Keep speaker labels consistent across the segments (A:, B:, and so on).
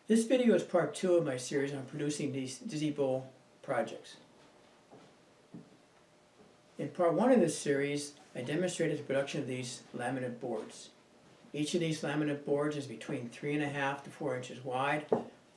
A: This video is part 2 of my series on producing these Dizzy Bowl projects. In part 1 of this series, I demonstrated the production of these laminate boards. Each of these laminate boards is between 3.5 to 4 inches wide,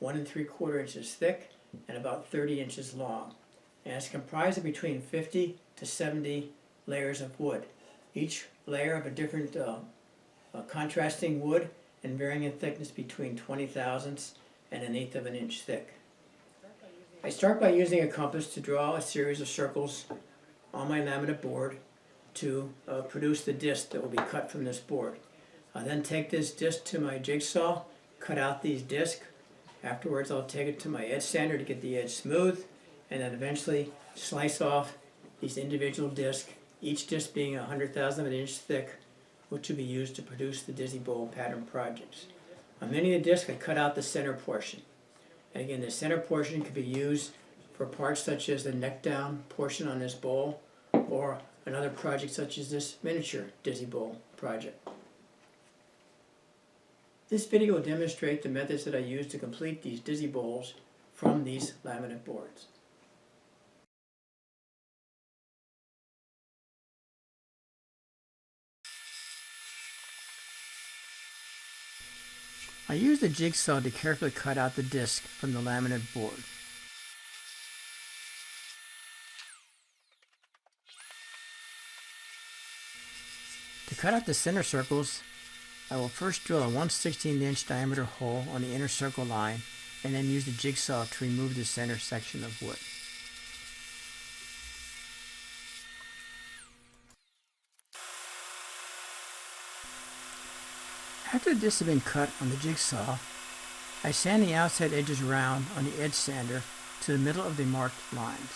A: 1 3/4 inches thick, and about 30 inches long. And it's comprised of between 50 to 70 layers of wood. Each layer of a different contrasting wood and varying in thickness between 20 thousandths and 1/8 of an inch thick. I start by using a compass to draw a series of circles on my laminate board to produce the disc that will be cut from this board. I then take this disc to my jigsaw, cut out these discs. Afterwards I'll take it to my edge sander to get the edge smooth, and then eventually slice off these individual discs, each disc being 100,000th of an inch thick, which will be used to produce the Dizzy Bowl pattern projects. On many of the discs I cut out the center portion. And again, the center portion could be used for parts such as the neck down portion on this bowl, or another project such as this miniature Dizzy Bowl project. This video will demonstrate the methods that I use to complete these Dizzy Bowls from these laminate boards. I use the jigsaw to carefully cut out the disc from the laminate board. To cut out the center circles, I will first drill a 1/16 inch diameter hole on the inner circle line and then use the jigsaw to remove the center section of wood. After the discs have been cut on the jigsaw, I sand the outside edges round on the edge sander to the middle of the marked lines.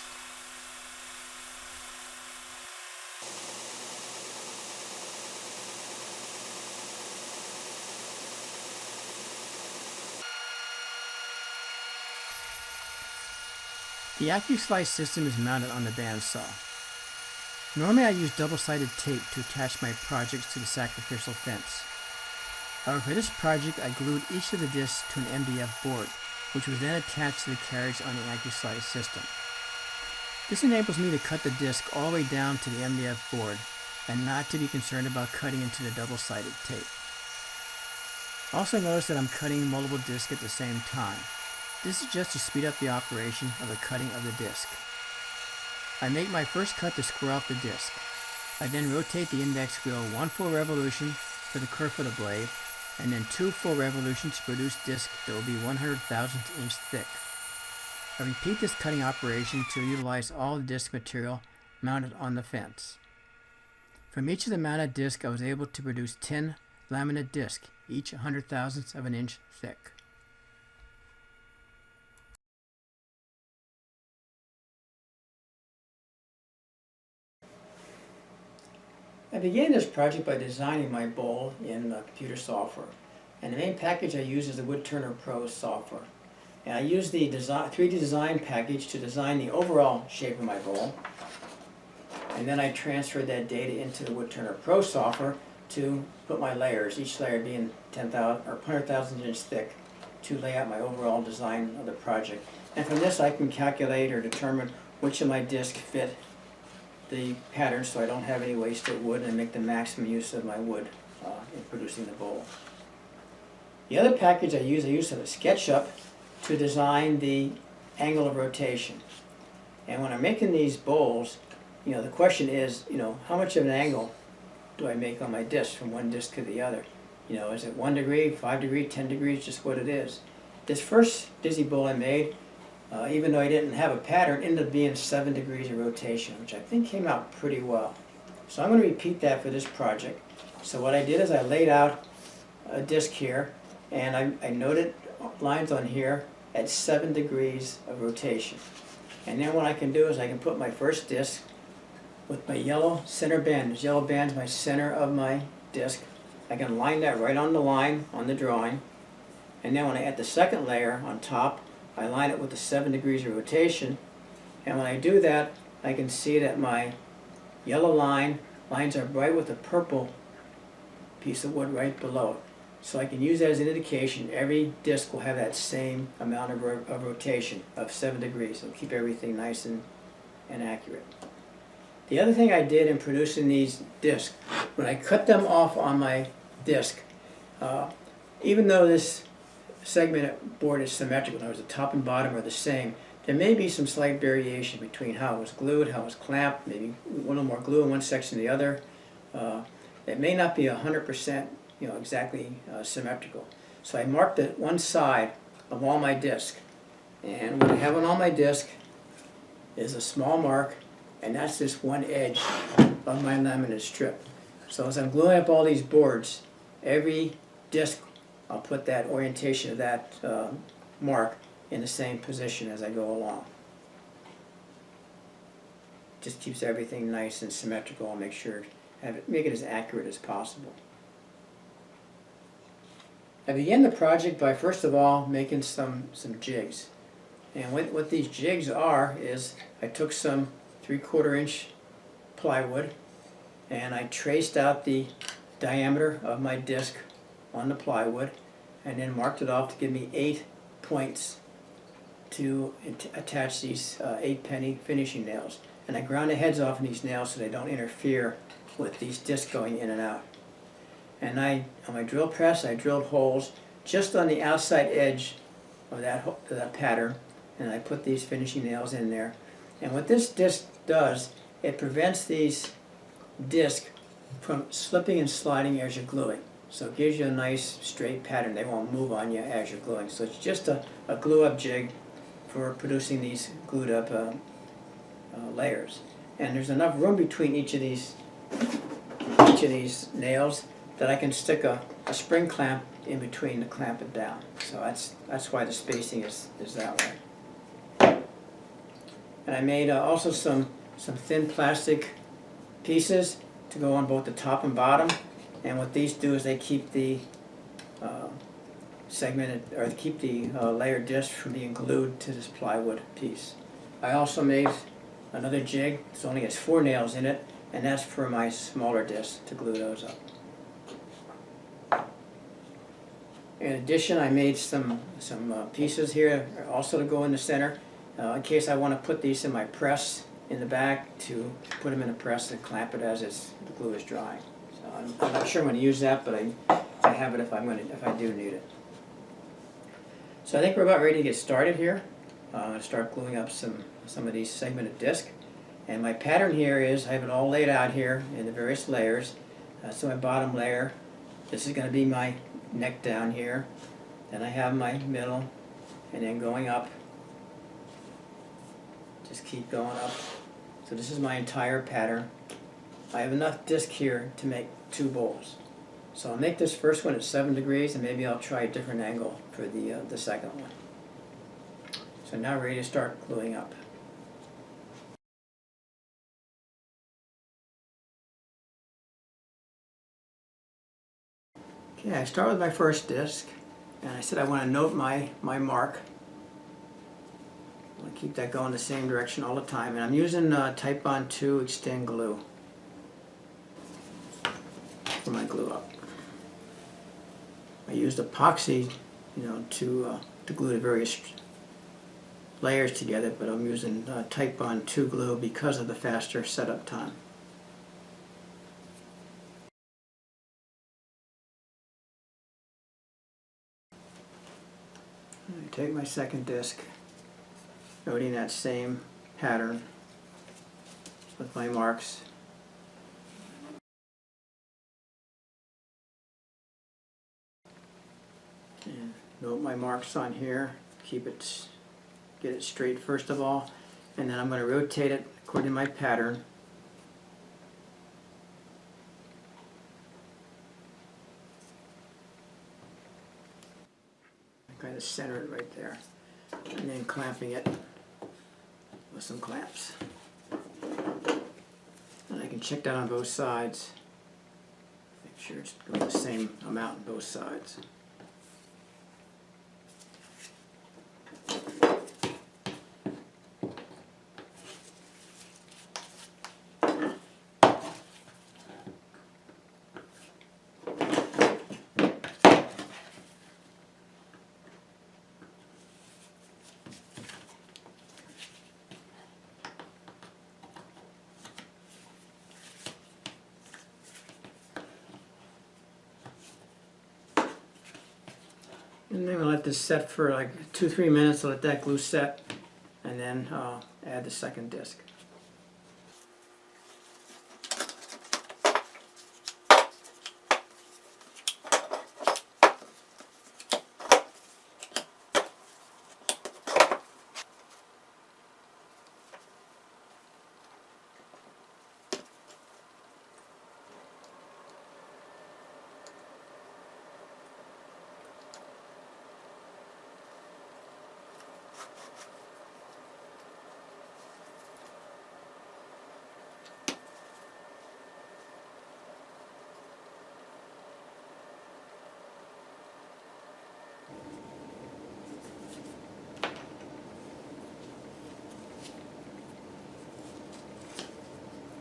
A: The Accu-Slice system is mounted on the bandsaw. Normally I use double-sided tape to attach my projects to the sacrificial fence. However, for this project I glued each of the discs to an MDF board, which was then attached to the carriage on the Accu-Slice system. This enables me to cut the disc all the way down to the MDF board and not to be concerned about cutting into the double-sided tape. Also notice that I'm cutting multiple discs at the same time. This is just to speed up the operation of the cutting of the disc. I make my first cut to square off the disc. I then rotate the index wheel 1 full revolution for the curve of the blade, and then 2 full revolutions to produce disc that will be 100,000th inch thick. I repeat this cutting operation to utilize all the disc material mounted on the fence. From each of the mounted discs I was able to produce 10 laminate discs, each 100,000ths of an inch thick. I began this project by designing my bowl in computer software, and the main package I use is the Woodturner Pro software. And I use the 3D design package to design the overall shape of my bowl, and then I transferred that data into the Woodturner Pro software to put my layers, each layer being 10,000 or 100,000 inch thick, to lay out my overall design of the project. And from this I can calculate or determine which of my discs fit the pattern so I don't have any wasted wood and make the maximum use of my wood in producing the bowl. The other package I use a SketchUp to design the angle of rotation. And when I'm making these bowls, the question is, how much of an angle do I make on my disc from one disc to the other? Is it 1 degree, 5 degrees, 10 degrees, just what it is. This first Dizzy Bowl I made, even though I didn't have a pattern, ended up being 7 degrees of rotation, which I think came out pretty well. So I'm going to repeat that for this project. So what I did is I laid out a disc here, and I noted lines on here at 7 degrees of rotation. And then what I can do is I can put my first disc with my yellow center band. This yellow band is my center of my disc. I can line that right on the line on the drawing. And then when I add the second layer on top, I line it with the 7 degrees of rotation, and when I do that, I can see that my yellow lines up right with the purple piece of wood right below it. So I can use that as an indication. Every disc will have that same amount of rotation of 7 degrees. It'll keep everything nice and accurate. The other thing I did in producing these discs, when I cut them off on my disc, even though this segmented board is symmetrical, in other words, the top and bottom are the same, there may be some slight variation between how it was glued, how it was clamped, maybe a little more glue in one section than the other. It may not be 100% exactly symmetrical. So I marked it one side of all my disc. And what I have on all my disc is a small mark, and that's this one edge of my laminate strip. So as I'm gluing up all these boards, every disc I'll put that orientation of that mark in the same position as I go along. Just keeps everything nice and symmetrical and make it as accurate as possible. I began the project by first of all making some jigs. And what these jigs are is I took some 3/4 inch plywood and I traced out the diameter of my disc on the plywood and then marked it off to give me 8 points to attach these 8-penny finishing nails. And I ground the heads off in these nails so they don't interfere with these discs going in and out. And on my drill press, I drilled holes just on the outside edge of that pattern, and I put these finishing nails in there. And what this disc does, it prevents these discs from slipping and sliding as you're gluing. So it gives you a nice straight pattern. They won't move on you as you're gluing. So it's just a glue-up jig for producing these glued-up layers. And there's enough room between each of these nails that I can stick a spring clamp in between to clamp it down. So that's why the spacing is that way. And I made also some thin plastic pieces to go on both the top and bottom. And what these do is they keep the layered disc from being glued to this plywood piece. I also made another jig. It only has 4 nails in it, and that's for my smaller discs to glue those up. In addition, I made some pieces here also to go in the center in case I want to put these in my press in the back, to put them in a press and clamp it as the glue is drying. So I'm not sure I'm going to use that, but I have it if I do need it. So I think we're about ready to get started here. I'm going to start gluing up some of these segmented discs. And my pattern here is, I have it all laid out here in the various layers. So my bottom layer, this is going to be my neck down here. Then I have my middle, and then going up. Just keep going up. So this is my entire pattern. I have enough disc here to make 2 bowls. So I'll make this first one at 7 degrees, and maybe I'll try a different angle for the second one. So now we're ready to start gluing up. Okay, I start with my first disc, and I said I want to note my mark. I want to keep that going the same direction all the time, and I'm using Type Bond 2 Extend Glue for my glue up. I used epoxy, to glue the various layers together, but I'm using Type Bond 2 glue because of the faster setup time. I take my second disc, noting that same pattern with my marks. And note my marks on here, get it straight first of all, and then I'm going to rotate it according to my pattern. Kind of center it right there, and then clamping it with some clamps. And I can check that on both sides, make sure it's going the same amount on both sides. And then we'll let this set for like 2-3 minutes to let that glue set, and then add the second disc.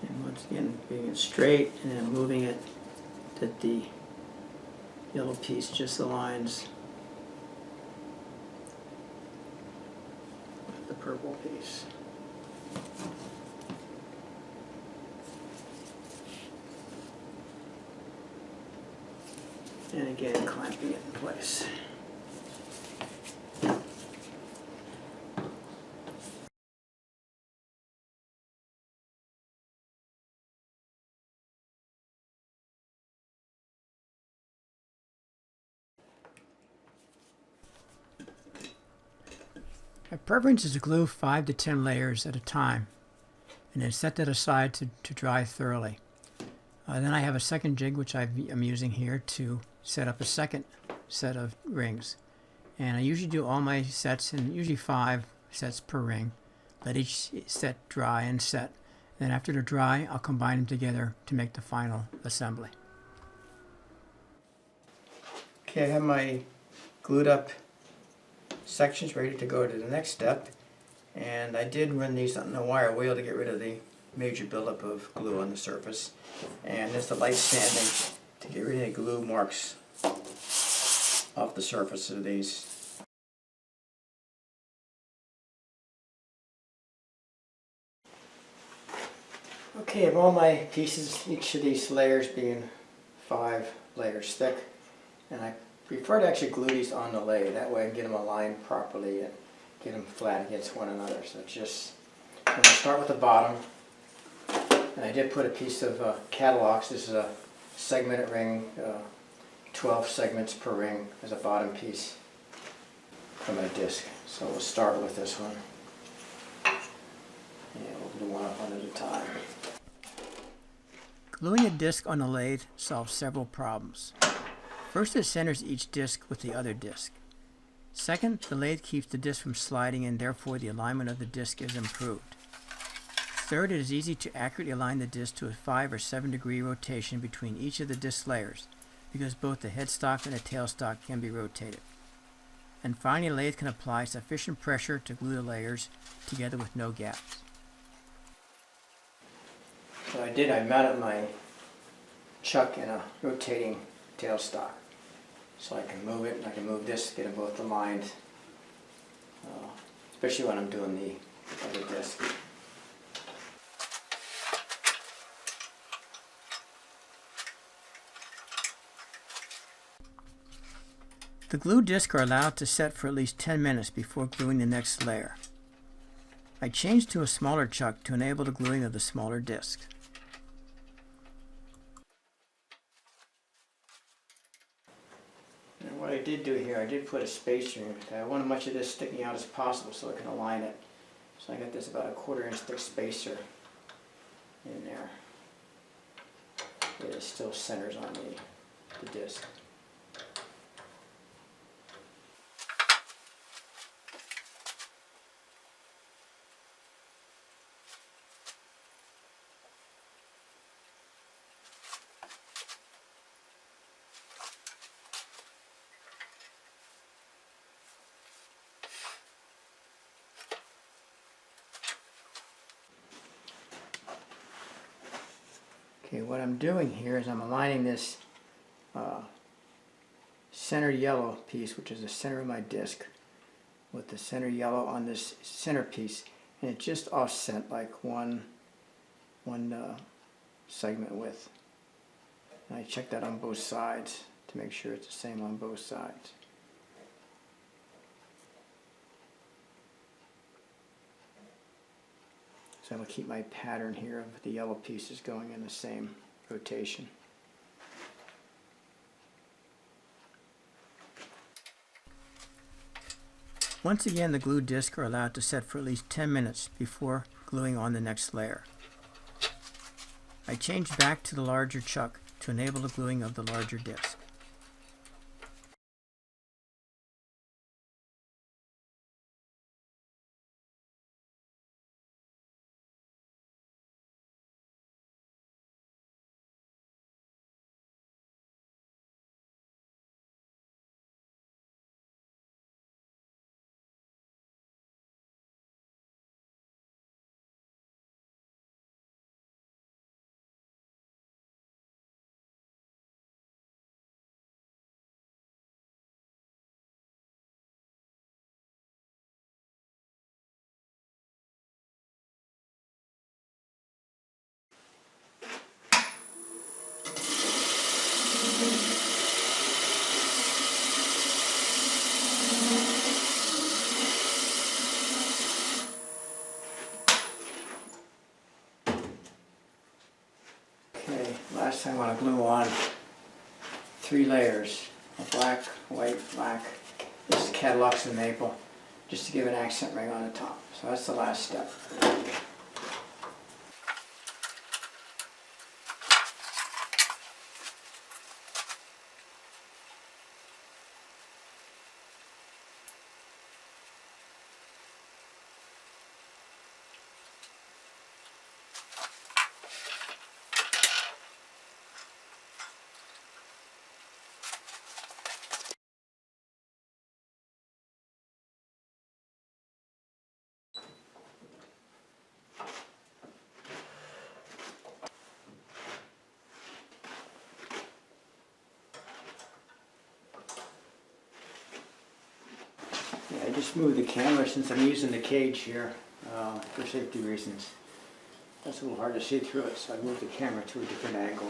A: And once again, getting it straight and then moving it that the yellow piece just aligns with the purple piece. And again, clamping it in place. My preference is to glue 5 to 10 layers at a time, and then set that aside to dry thoroughly. Then I have a second jig which I'm using here to set up a second set of rings. And I usually do all my sets in usually 5 sets per ring. Let each set dry and set. Then after they're dry, I'll combine them together to make the final assembly. Okay, I have my glued up sections ready to go to the next step, and I did run these on the wire wheel to get rid of the major buildup of glue on the surface, and there's the light sanding to get rid of the glue marks off the surface of these. Okay, I have all my pieces, each of these layers being 5 layers thick, and I prefer to actually glue these on the lathe. That way I can get them aligned properly and get them flat against one another. So just, I'm going to start with the bottom. And I did put a piece of catalogs. This is a segmented ring, 12 segments per ring as a bottom piece for my disc. So we'll start with this one. And we'll do one at a time. Gluing a disc on a lathe solves several problems. First, it centers each disc with the other disc. Second, the lathe keeps the disc from sliding and therefore the alignment of the disc is improved. Third, it is easy to accurately align the disc to a 5 or 7 degree rotation between each of the disc layers because both the headstock and the tailstock can be rotated. And finally, a lathe can apply sufficient pressure to glue the layers together with no gaps. So I mounted my chuck in a rotating tailstock. So I can move it, and I can move this, get them both aligned, especially when I'm doing the other disc. The glue discs are allowed to set for at least 10 minutes before gluing the next layer. I changed to a smaller chuck to enable the gluing of the smaller disc. And what I did do here, I did put a spacer in. I wanted much of this sticking out as possible so I can align it. So I got this about a 1/4 inch thick spacer in there. It still centers on the disc. Okay, what I'm doing here is I'm aligning this center yellow piece, which is the center of my disc, with the center yellow on this center piece, and it just offset like one segment width. And I check that on both sides to make sure it's the same on both sides. that'll keep my pattern here of the yellow pieces going in the same rotation. Once again, the glue discs are allowed to set for at least 10 minutes before gluing on the next layer. I change back to the larger chuck to enable the gluing of the larger disc. Okay, last I want to glue on 3 layers of black, white, black. This is Cadillacs and maple, just to give an accent ring on the top. So that's the last step. Yeah, I just moved the camera since I'm using the cage here for safety reasons. That's a little hard to see through it, so I moved the camera to a different angle.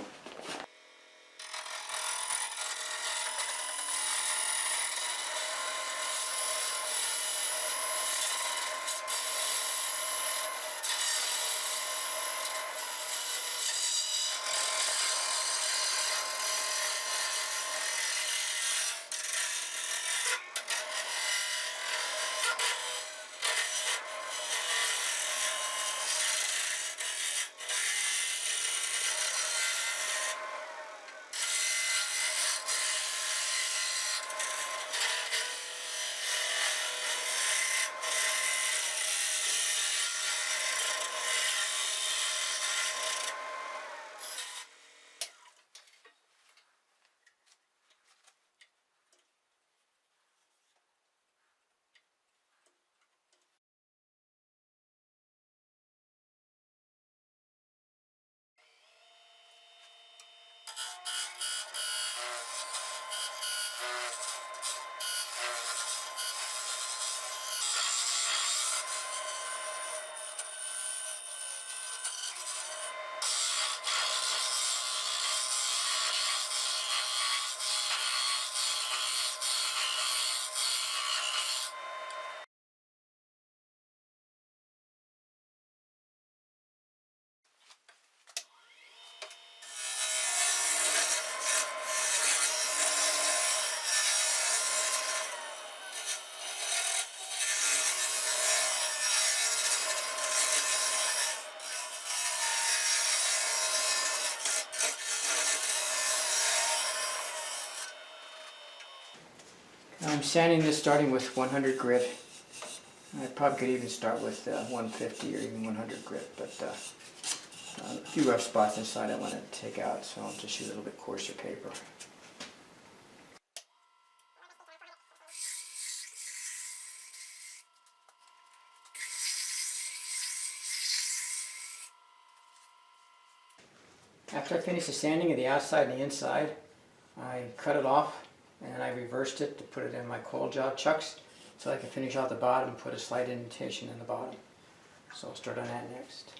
A: I'm sanding this starting with 100 grit. I probably could even start with 150 or even 100 grit, but a few rough spots inside I want to take out, so I'll just use a little bit coarser paper. After I finish the sanding of the outside and the inside, I cut it off and I reversed it to put it in my coil job chucks so I can finish out the bottom and put a slight indentation in the bottom. So I'll start on that next.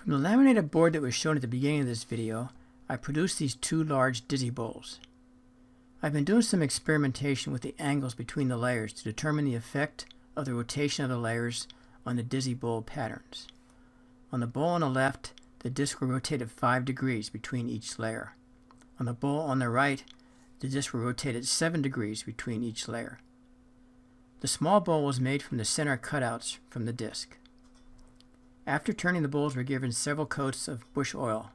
A: From the laminated board that was shown at the beginning of this video, I produced these two large dizzy bowls. I've been doing some experimentation with the angles between the layers to determine the effect of the rotation of the layers on the dizzy bowl patterns. On the bowl on the left, the disc will rotate at 5 degrees between each layer. On the bowl on the right, the disc will rotate at 7 degrees between each layer. The small bowl was made from the center cutouts from the disc. After turning, the bowls were given several coats of bush oil,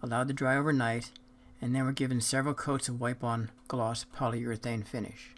A: allowed to dry overnight, and then were given several coats of wipe-on gloss polyurethane finish.